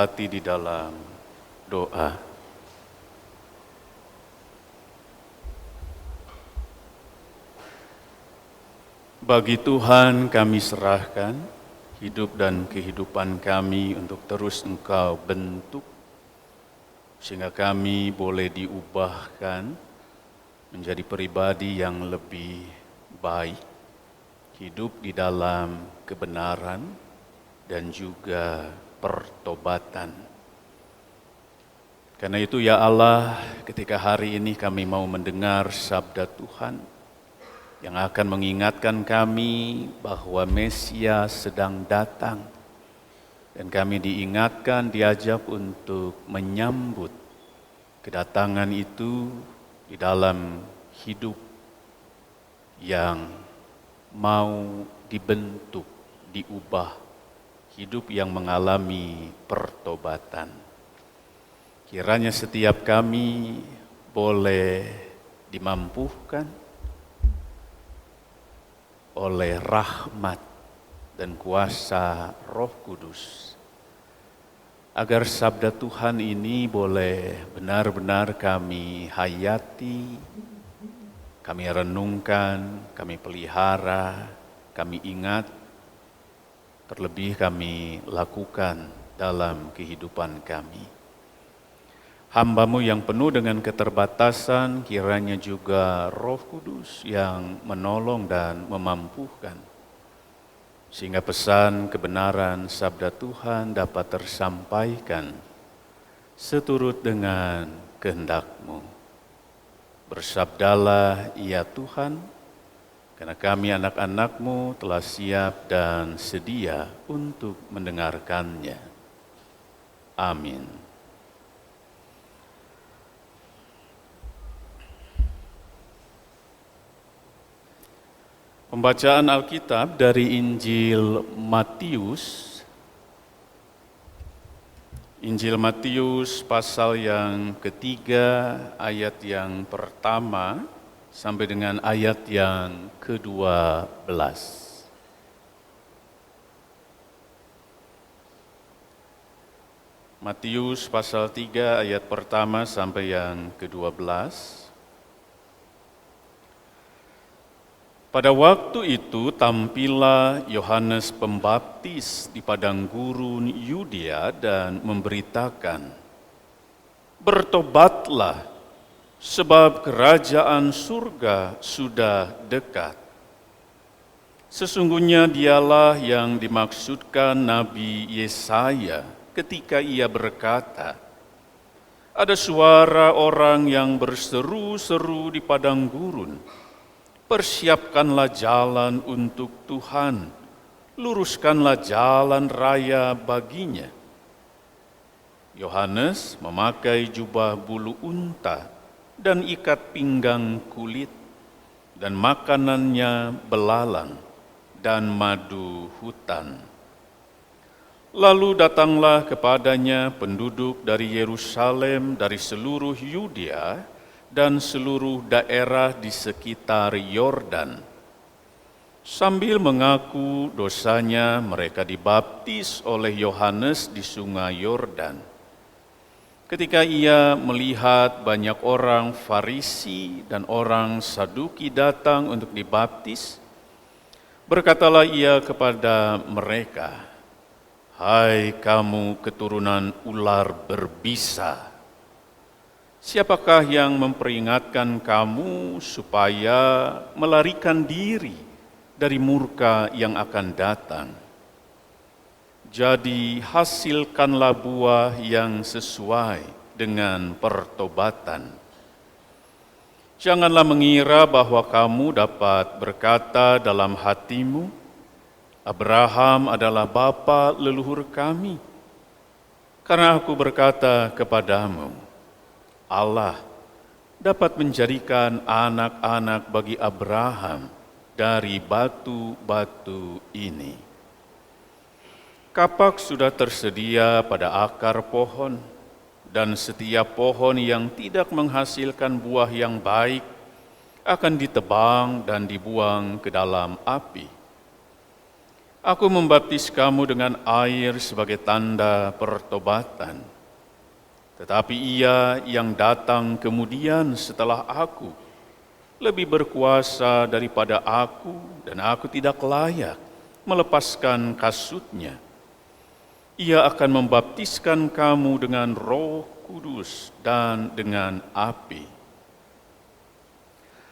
hati di dalam doa. Bagi Tuhan kami serahkan hidup dan kehidupan kami untuk terus Engkau bentuk, sehingga kami boleh diubahkan menjadi pribadi yang lebih baik, hidup di dalam kebenaran dan juga pertobatan. Karena itu ya Allah, ketika hari ini kami mau mendengar sabda Tuhan yang akan mengingatkan kami bahwa Mesias sedang datang, dan kami diingatkan, diajak untuk menyambut kedatangan itu di dalam hidup yang mau dibentuk, diubah, hidup yang mengalami pertobatan. Kiranya setiap kami boleh dimampukan oleh rahmat dan kuasa Roh Kudus, agar sabda Tuhan ini boleh benar-benar kami hayati, kami renungkan, kami pelihara, kami ingat, terlebih kami lakukan dalam kehidupan kami. Hamba-Mu yang penuh dengan keterbatasan, kiranya juga Roh Kudus yang menolong dan memampukan, sehingga pesan kebenaran sabda Tuhan dapat tersampaikan seturut dengan kehendak-Mu. Bersabdalah ya Tuhan, karena kami anak-anak-Mu telah siap dan sedia untuk mendengarkannya. Amin. Pembacaan Alkitab dari Injil Matius. Injil Matius pasal yang ketiga, ayat yang pertama sampai dengan ayat yang ke-12. Matius pasal 3 ayat pertama sampai yang ke-12. Pada waktu itu tampillah Yohanes Pembaptis di padang gurun Yudea dan memberitakan, "Bertobatlah, sebab kerajaan surga sudah dekat." Sesungguhnya dialah yang dimaksudkan Nabi Yesaya ketika ia berkata, "Ada suara orang yang berseru-seru di padang gurun, persiapkanlah jalan untuk Tuhan, luruskanlah jalan raya baginya." Yohanes memakai jubah bulu unta dan ikat pinggang kulit, dan makanannya belalang dan madu hutan. Lalu datanglah kepadanya penduduk dari Yerusalem, dari seluruh Yudea, dan seluruh daerah di sekitar Yordan. Sambil mengaku dosanya, mereka dibaptis oleh Yohanes di sungai Yordan. Ketika ia melihat banyak orang Farisi dan orang Saduki datang untuk dibaptis, berkatalah ia kepada mereka, "Hai kamu keturunan ular berbisa, siapakah yang memperingatkan kamu supaya melarikan diri dari murka yang akan datang? Jadi hasilkanlah buah yang sesuai dengan pertobatan. Janganlah mengira bahwa kamu dapat berkata dalam hatimu, 'Abraham adalah bapa leluhur kami.' Karena aku berkata kepadamu, Allah dapat menjadikan anak-anak bagi Abraham dari batu-batu ini. Kapak sudah tersedia pada akar pohon, dan setiap pohon yang tidak menghasilkan buah yang baik akan ditebang dan dibuang ke dalam api. Aku membaptis kamu dengan air sebagai tanda pertobatan. Tetapi Ia yang datang kemudian setelah aku lebih berkuasa daripada aku, dan aku tidak layak melepaskan kasutnya. Ia akan membaptiskan kamu dengan Roh Kudus dan dengan api.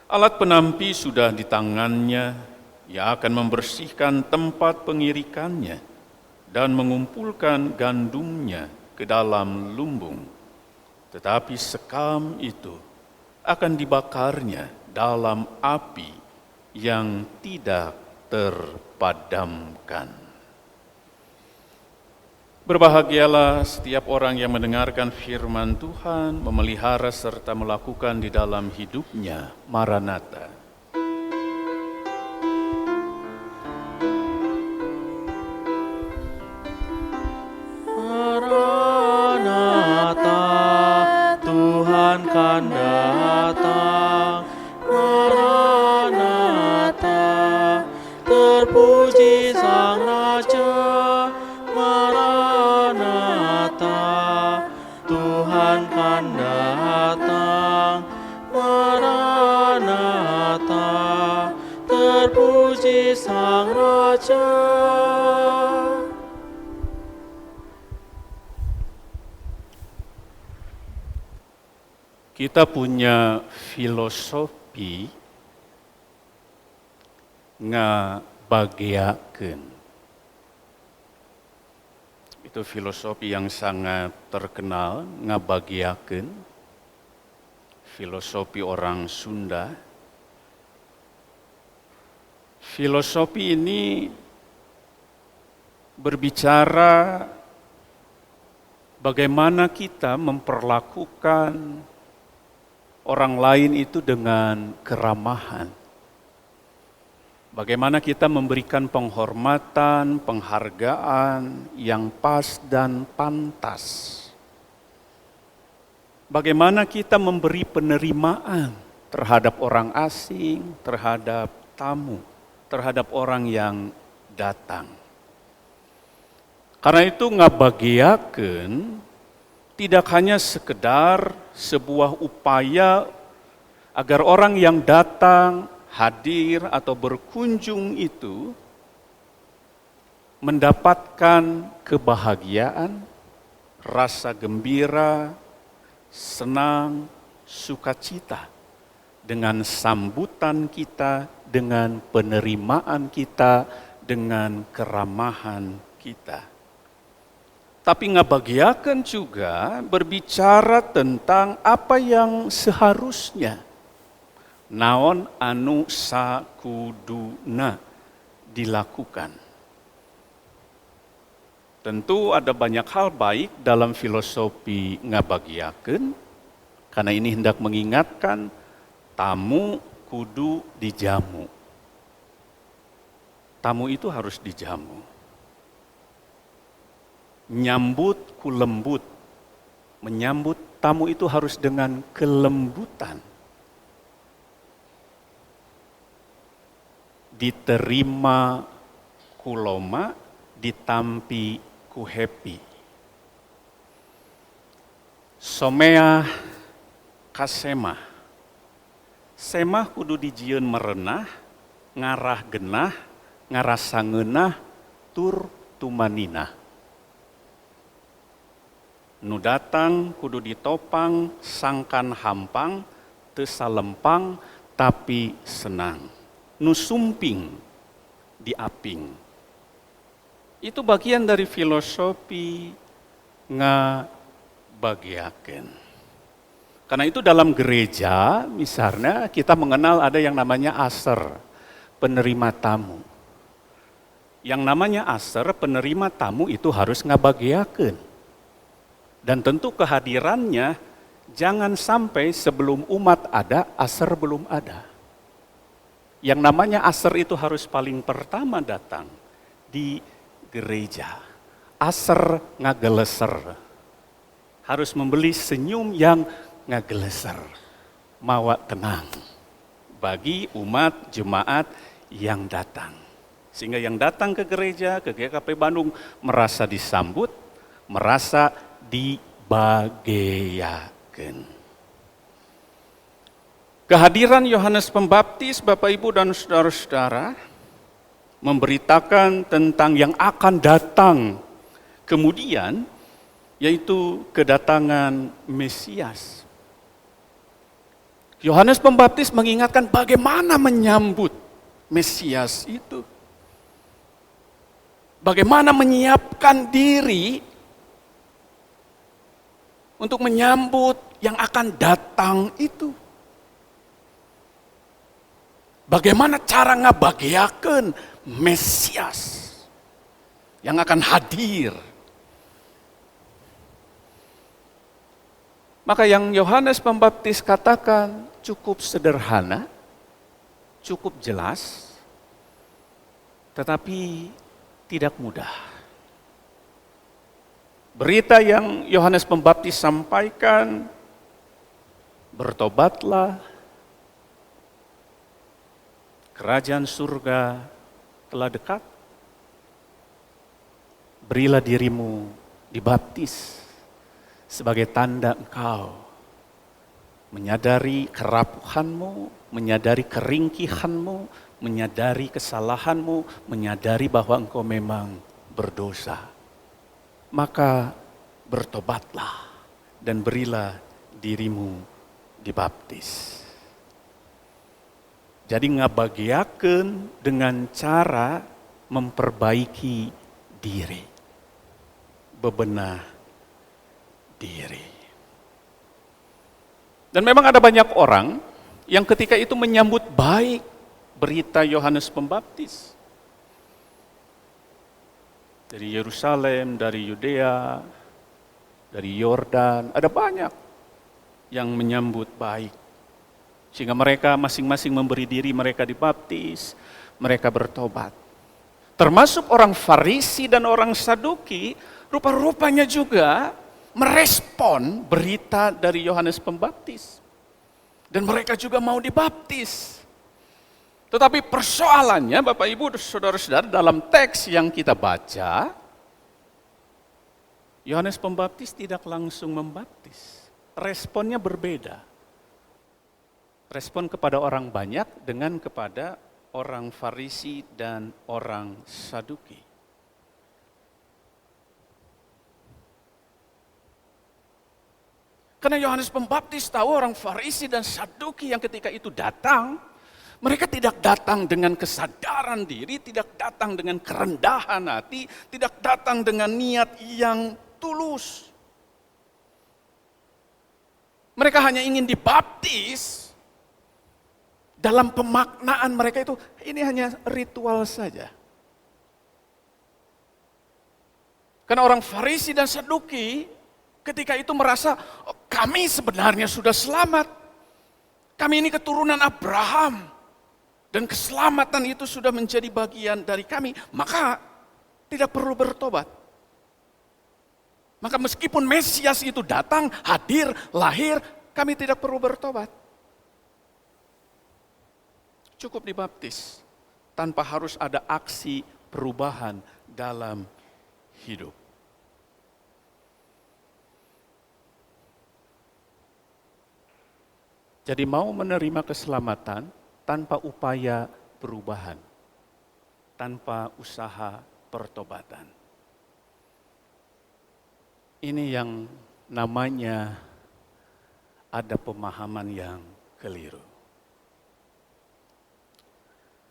Alat penampi sudah di tangannya. Ia akan membersihkan tempat pengirikannya dan mengumpulkan gandumnya ke dalam lumbung. Tetapi sekam itu akan dibakarnya dalam api yang tidak terpadamkan. Berbahagialah setiap orang yang mendengarkan firman Tuhan, memelihara serta melakukan di dalam hidupnya. Maranatha. Maranatha, Tuhan kan datang. Maranatha, terpuji Sang Raja. Maranatha, Tuhan kan datang. Maranatha, terpuji Sang Raja. Kita punya filosofi ngabagiakeun. Itu filosofi yang sangat terkenal, ngabagiakeun. Filosofi orang Sunda. Filosofi ini berbicara bagaimana kita memperlakukan orang lain itu dengan keramahan. Bagaimana kita memberikan penghormatan, penghargaan yang pas dan pantas. Bagaimana kita memberi penerimaan terhadap orang asing, terhadap tamu, terhadap orang yang datang. Karena itu ngabagiakeun tidak hanya sekedar sebuah upaya agar orang yang datang, hadir atau berkunjung itu mendapatkan kebahagiaan, rasa gembira, senang, sukacita dengan sambutan kita, dengan penerimaan kita, dengan keramahan kita. Tapi ngabagiakeun juga berbicara tentang apa yang seharusnya. Naon anu sakuduna dilakukan. Tentu ada banyak hal baik dalam filosofi ngabagiakeun, karena ini hendak mengingatkan tamu kudu dijamu. Tamu itu harus dijamu. Nyambut ku lembut. Menyambut tamu itu harus dengan kelembutan. Diterima ku loma, ditampi ku happy. Someah kasemah. Semah kudu dijieun merenah, ngarah genah, ngarasa ngeunah, tur tumaninah. Nu datang kudu ditopang, sangkan hampang, teu salempang, tapi senang. Nu sumping, diaping. Itu bagian dari filosofi ngabagiakeun. Karena itu dalam gereja, misalnya kita mengenal ada yang namanya aser, penerima tamu. Yang namanya aser, penerima tamu itu harus ngabagiakeun. Dan tentu kehadirannya jangan sampai sebelum umat ada, aser belum ada. Yang namanya aser itu harus paling pertama datang di gereja. Aser ngageleser. Harus membeli senyum yang ngageleser. Mawa tenang bagi umat jemaat yang datang. Sehingga yang datang ke gereja, ke GKP Bandung merasa disambut, merasa dibageakeun. Kehadiran Yohanes Pembaptis, Bapak Ibu dan saudara-saudara, memberitakan tentang yang akan datang kemudian, yaitu kedatangan Mesias. Yohanes Pembaptis mengingatkan bagaimana menyambut Mesias itu. Bagaimana menyiapkan diri untuk menyambut yang akan datang itu. Bagaimana cara ngabageakeun Mesias yang akan hadir. Maka yang Yohanes Pembaptis katakan cukup sederhana, cukup jelas, tetapi tidak mudah. Berita yang Yohanes Pembaptis sampaikan, bertobatlah, kerajaan surga telah dekat, berilah dirimu dibaptis sebagai tanda engkau menyadari kerapuhanmu, menyadari keringkihanmu, menyadari kesalahanmu, menyadari bahwa engkau memang berdosa. Maka bertobatlah dan berilah dirimu dibaptis. Jadi ngabagiakeun dengan cara memperbaiki diri, bebenah diri. Dan memang ada banyak orang yang ketika itu menyambut baik berita Yohanes Pembaptis. Dari Yerusalem, dari Yudea, dari Yordan, ada banyak yang menyambut baik. Sehingga mereka masing-masing memberi diri mereka dibaptis, mereka bertobat. Termasuk orang Farisi dan orang Saduki, rupa-rupanya juga merespon berita dari Yohanes Pembaptis. Dan mereka juga mau dibaptis. Tetapi persoalannya Bapak Ibu Saudara-saudara dalam teks yang kita baca, Yohanes Pembaptis tidak langsung membaptis. Responnya berbeda. Respon kepada orang banyak dengan kepada orang Farisi dan orang Saduki. Karena Yohanes Pembaptis tahu orang Farisi dan Saduki yang ketika itu datang, mereka tidak datang dengan kesadaran diri, tidak datang dengan kerendahan hati, tidak datang dengan niat yang tulus. Mereka hanya ingin dibaptis. Dalam pemaknaan mereka itu, ini hanya ritual saja. Karena orang Farisi dan Saduki ketika itu merasa, oh, kami sebenarnya sudah selamat. Kami ini keturunan Abraham. Dan keselamatan itu sudah menjadi bagian dari kami. Maka tidak perlu bertobat. Maka meskipun Mesias itu datang, hadir, lahir, kami tidak perlu bertobat. Cukup dibaptis tanpa harus ada aksi perubahan dalam hidup. Jadi mau menerima keselamatan tanpa upaya perubahan, tanpa usaha pertobatan. Ini yang namanya ada pemahaman yang keliru.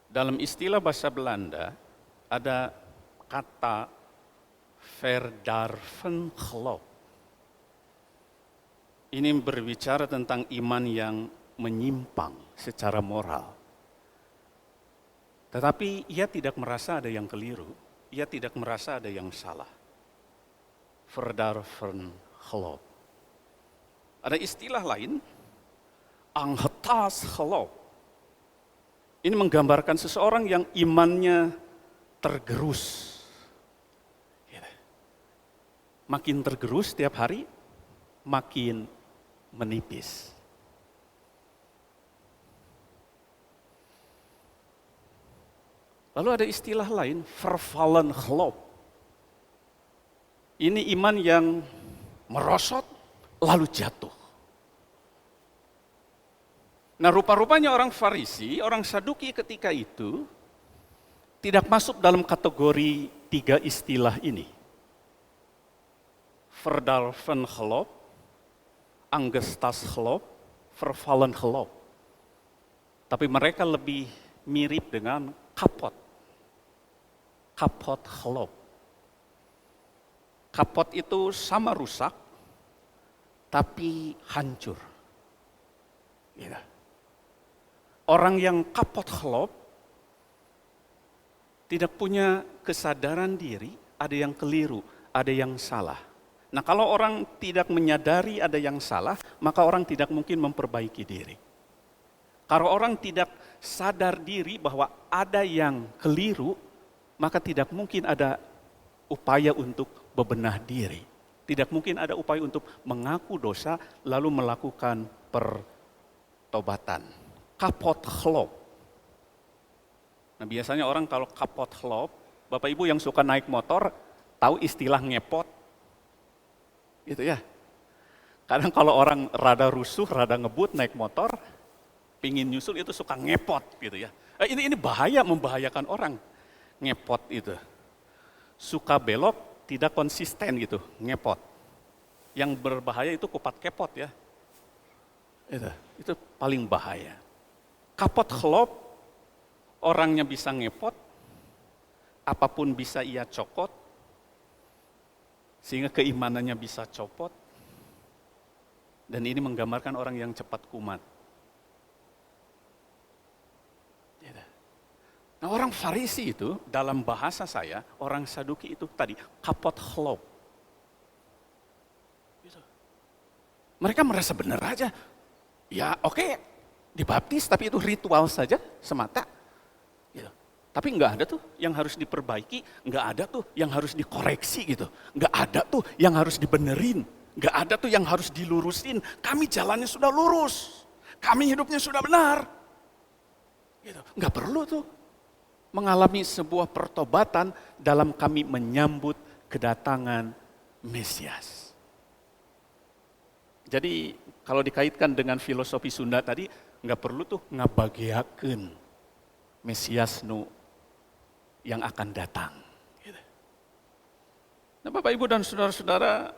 Dalam istilah bahasa Belanda ada kata verdarvengeloof. Ini berbicara tentang iman yang menyimpang secara moral. Tetapi ia tidak merasa ada yang keliru, ia tidak merasa ada yang salah. Verdarvengeloof. Ada istilah lain, anggetasgeloof. Ini menggambarkan seseorang yang imannya tergerus. Makin tergerus setiap hari, makin menipis. Lalu ada istilah lain, vervallen geloof. Ini iman yang merosot lalu jatuh. Nah, rupa-rupanya orang Farisi, orang Saduki ketika itu tidak masuk dalam kategori 3 istilah ini. Verdalven geloof, angestas geloof, vervallen geloof. Tapi mereka lebih mirip dengan kapot geloof. Kapot itu sama rusak, tapi hancur. Gitu. Orang yang kapot geloof tidak punya kesadaran diri, ada yang keliru, ada yang salah. Nah, kalau orang tidak menyadari ada yang salah, maka orang tidak mungkin memperbaiki diri. Kalau orang tidak sadar diri bahwa ada yang keliru, maka tidak mungkin ada upaya untuk bebenah diri. Tidak mungkin ada upaya untuk mengaku dosa lalu melakukan pertobatan. Kapot geloof. Nah, biasanya orang kalau kapot geloof, Bapak Ibu yang suka naik motor, tahu istilah ngepot? Gitu ya. Kadang kalau orang rada rusuh, rada ngebut naik motor, pingin nyusul itu suka ngepot gitu ya. Ini bahaya, membahayakan orang. Ngepot itu. Suka belok, tidak konsisten gitu, ngepot. Yang berbahaya itu kupat kepot ya. Itu paling bahaya. Kapot geloof, orangnya bisa ngepot, apapun bisa ia cokot, sehingga keimanannya bisa copot, dan ini menggambarkan orang yang cepat kumat. Nah, orang Farisi itu, dalam bahasa saya, orang Saduki itu tadi, kapot geloof. Gitu. Mereka merasa benar aja, ya oke, dibaptis tapi itu ritual saja semata. Gitu. Tapi nggak ada tuh yang harus diperbaiki, nggak ada tuh yang harus dikoreksi gitu, nggak ada tuh yang harus dibenerin, nggak ada tuh yang harus dilurusin. Kami jalannya sudah lurus, kami hidupnya sudah benar. Gitu. Nggak perlu tuh mengalami sebuah pertobatan dalam kami menyambut kedatangan Mesias. Jadi kalau dikaitkan dengan filosofi Sunda tadi, nggak perlu tuh ngabagiakeun Mesias nu yang akan datang. Gitu. Nah, Bapak Ibu dan saudara-saudara,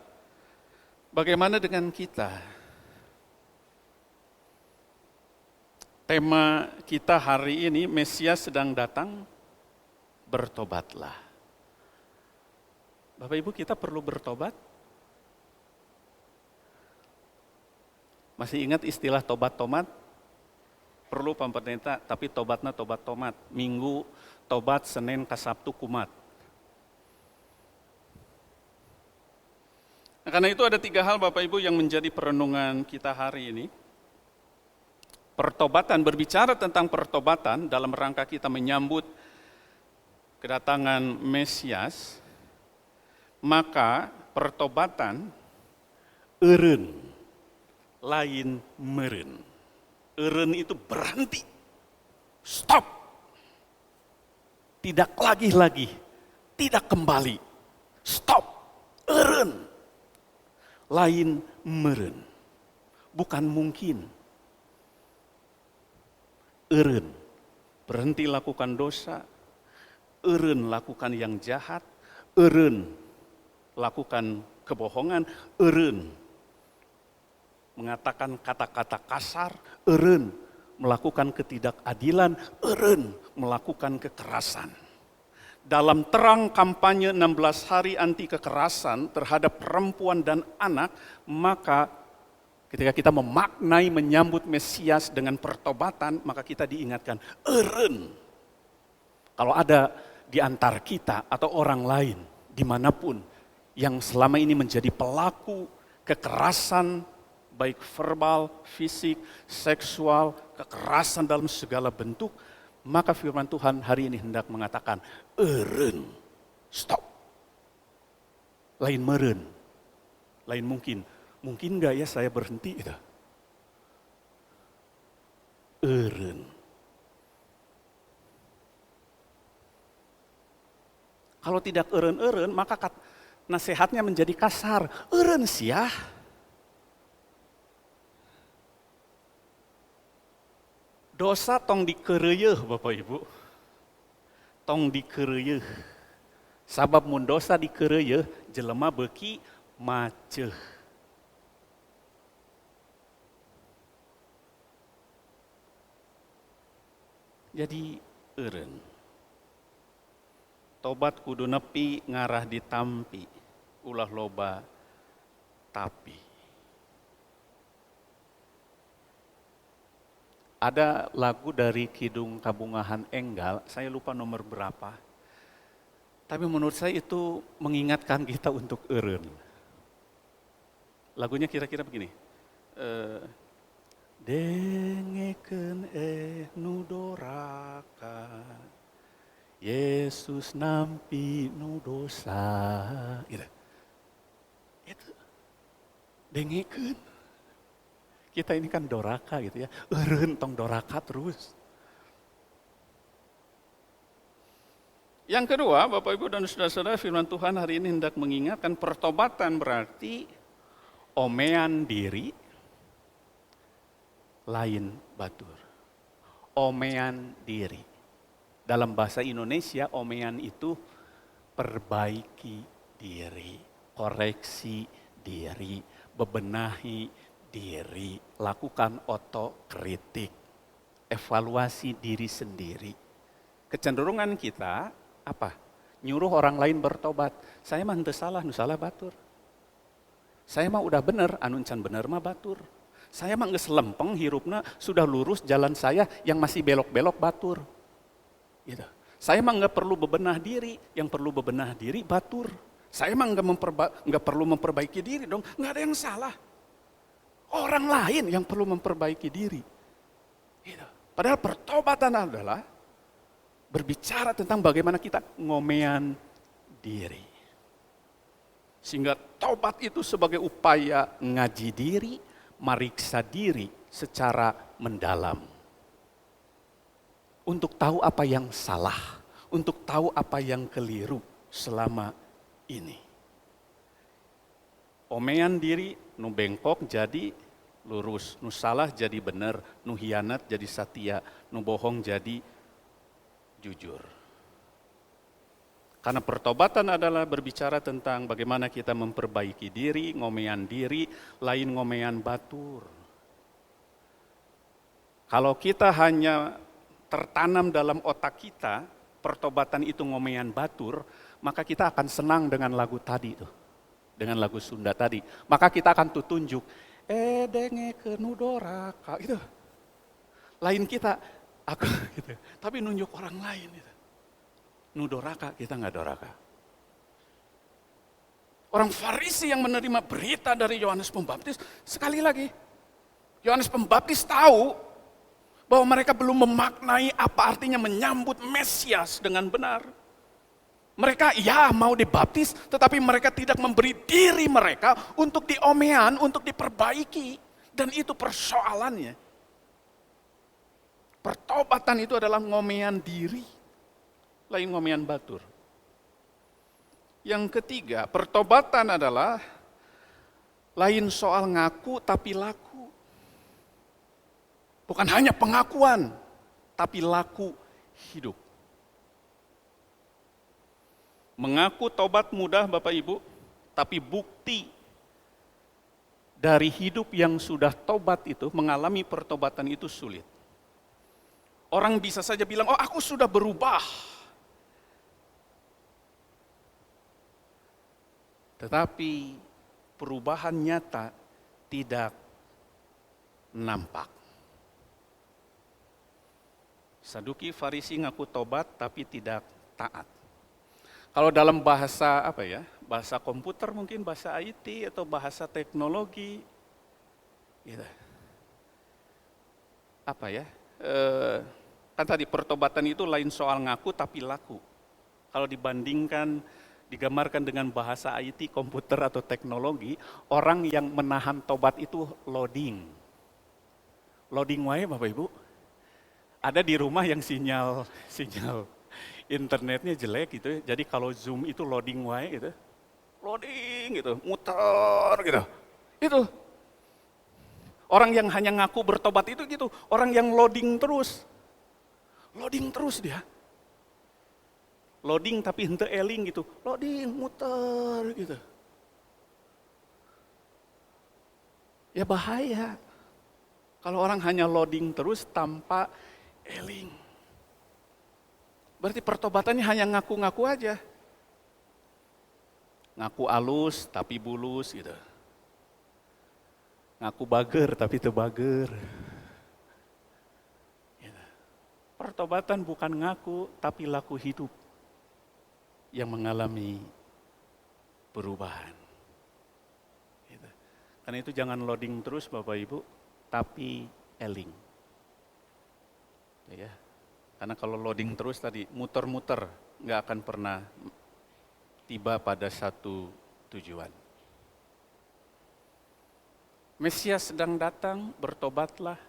bagaimana dengan kita? Tema kita hari ini, Mesias sedang datang, bertobatlah. Bapak Ibu, kita perlu bertobat? Masih ingat istilah tobat tomat? Perlu pemerintah, tapi tobatnya tobat tomat. Minggu tobat, Senin ke Sabtu kumat. Nah, karena itu ada 3 hal Bapak Ibu yang menjadi perenungan kita hari ini. Pertobatan, berbicara tentang pertobatan dalam rangka kita menyambut kedatangan Mesias, maka pertobatan eureun lain meureun. Eureun itu berhenti, stop, tidak lagi, tidak kembali, stop, eureun, lain meureun, bukan mungkin. Eureun, berhenti lakukan dosa, eureun lakukan yang jahat, eureun lakukan kebohongan, eureun mengatakan kata-kata kasar, eureun melakukan ketidakadilan, eureun melakukan kekerasan. Dalam terang kampanye 16 hari anti kekerasan terhadap perempuan dan anak, maka ketika kita memaknai menyambut Mesias dengan pertobatan, maka kita diingatkan, eureun. Kalau ada di antara kita atau orang lain, dimanapun, yang selama ini menjadi pelaku kekerasan, baik verbal, fisik, seksual, kekerasan dalam segala bentuk, maka firman Tuhan hari ini hendak mengatakan, eureun, stop. Lain meureun, lain mungkin. Mungkin enggak ya saya berhenti itu? Eureun. Kalau tidak eureun-eureun, maka nasihatnya menjadi kasar. Eureun sia. Dosa tong dikeureueuh Bapak Ibu. Tong dikeureueuh. Sabab mun dosa dikeureueuh, jelema beuki maceuh. Jadi eureun. Tobat kudu nepi ngarah ditampi. Ulah loba tapi. Ada lagu dari Kidung Kabungahan Enggal, saya lupa nomor berapa. Tapi menurut saya itu mengingatkan kita untuk eureun. Lagunya kira-kira begini. Dengekeun nu doraka, Yesus nampi nu dosa. Gitu. Itu dengekeun. Kita ini kan doraka gitu ya. Eureun tong doraka terus. Yang kedua, Bapak Ibu dan Saudara-saudara, firman Tuhan hari ini hendak mengingatkan pertobatan berarti omean diri lain batur. Omean diri. Dalam bahasa Indonesia, omean itu perbaiki diri, koreksi diri, bebenahi diri, lakukan otokritik, evaluasi diri sendiri. Kecenderungan kita apa? Nyuruh orang lain bertobat. Saya mah henteu salah, nu salah batur. Saya mah udah bener, anu encan bener mah batur. Saya mah geus lempeng hirupna, sudah lurus jalan saya, yang masih belok-belok batur. Gitu. Saya mah enggak perlu bebenah diri, yang perlu bebenah diri batur. Saya mah enggak perlu memperbaiki diri dong, enggak ada yang salah. Orang lain yang perlu memperbaiki diri. Gitu. Padahal pertobatan adalah berbicara tentang bagaimana kita ngomean diri. Sehingga tobat itu sebagai upaya ngaji diri, meriksa diri secara mendalam. Untuk tahu apa yang salah, untuk tahu apa yang keliru selama ini. Omean diri, nu bengkok jadi lurus, nu salah jadi benar, nu hianat jadi satia, nu bohong jadi jujur. Karena pertobatan adalah berbicara tentang bagaimana kita memperbaiki diri, ngomean diri, lain ngomean batur. Kalau kita hanya tertanam dalam otak kita, pertobatan itu ngomean batur, maka kita akan senang dengan lagu tadi tuh. Dengan lagu Sunda tadi. Maka kita akan tunjuk, dengekeun nu doraka, gitu. Lain kita, aku gitu. Tapi nunjuk orang lain gitu. Nu doraka, kita enggak doraka. Orang Farisi yang menerima berita dari Yohanes Pembaptis, sekali lagi, Yohanes Pembaptis tahu bahwa mereka belum memaknai apa artinya menyambut Mesias dengan benar. Mereka ya mau dibaptis, tetapi mereka tidak memberi diri mereka untuk diomean, untuk diperbaiki. Dan itu persoalannya. Pertobatan itu adalah ngomean diri, lain ngomean batur. Yang ketiga, pertobatan adalah lain soal ngaku tapi laku. Bukan hanya pengakuan, tapi laku hidup. Mengaku tobat mudah Bapak Ibu, tapi bukti dari hidup yang sudah tobat itu, mengalami pertobatan itu sulit. Orang bisa saja bilang, oh aku sudah berubah. Tetapi perubahan nyata tidak nampak. Saduki Farisi ngaku tobat tapi tidak taat. Kalau dalam bahasa apa ya? Bahasa komputer mungkin, bahasa IT atau bahasa teknologi. Gitu. Apa ya? Kan tadi pertobatan itu lain soal ngaku tapi laku. Kalau dibandingkan, digambarkan dengan bahasa IT, komputer atau teknologi, orang yang menahan tobat itu loading. Loading wae Bapak Ibu. Ada di rumah yang sinyal internetnya jelek gitu ya. Jadi kalau Zoom itu loading wae gitu. Loading gitu, muter gitu. Itu. Orang yang hanya ngaku bertobat itu gitu. Orang yang loading terus. Loading terus dia. Loading tapi hente eling gitu. Loading, muter gitu. Ya bahaya. Kalau orang hanya loading terus tanpa eling. Berarti pertobatannya hanya ngaku-ngaku aja. Ngaku alus tapi bulus gitu. Ngaku bager tapi tebager. Gitu. Pertobatan bukan ngaku tapi laku hidup yang mengalami perubahan. Gitu. Karena itu jangan loading terus Bapak Ibu, tapi eling. Ya. Karena kalau loading terus tadi muter-muter nggak akan pernah tiba pada satu tujuan. Mesias sedang datang, bertobatlah.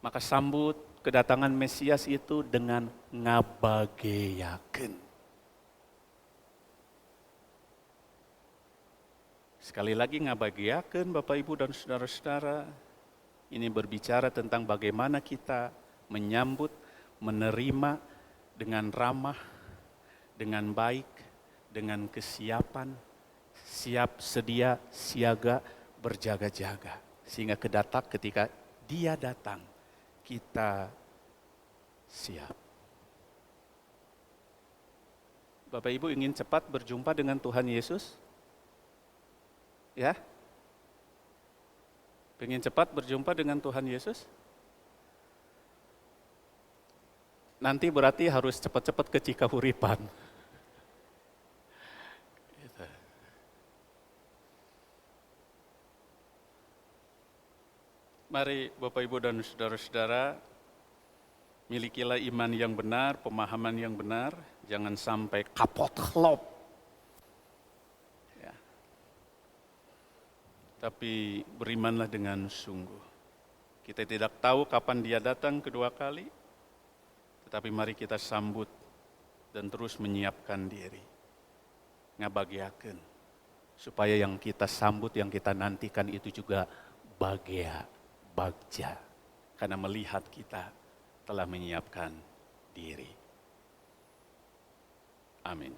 Maka sambut kedatangan Mesias itu dengan ngabageyakeun. Sekali lagi ngabageyakeun Bapak Ibu dan saudara-saudara. Ini berbicara tentang bagaimana kita menyambut, menerima dengan ramah, dengan baik, dengan kesiapan, siap, sedia, siaga, berjaga-jaga. Sehingga ketika dia datang, kita siap. Bapak Ibu ingin cepat berjumpa dengan Tuhan Yesus? Ya? Pengen cepat berjumpa dengan Tuhan Yesus? Nanti berarti harus cepat-cepat ke Cikahuripan. Gitu. Mari Bapak Ibu dan saudara-saudara, milikilah iman yang benar, pemahaman yang benar, jangan sampai kapot klop. Ya. Tapi berimanlah dengan sungguh. Kita tidak tahu kapan dia datang kedua kali, tetapi mari kita sambut dan terus menyiapkan diri. Ngabagiakeun. Supaya yang kita sambut, yang kita nantikan itu juga bahagia, bagja. Karena melihat kita telah menyiapkan diri. Amin.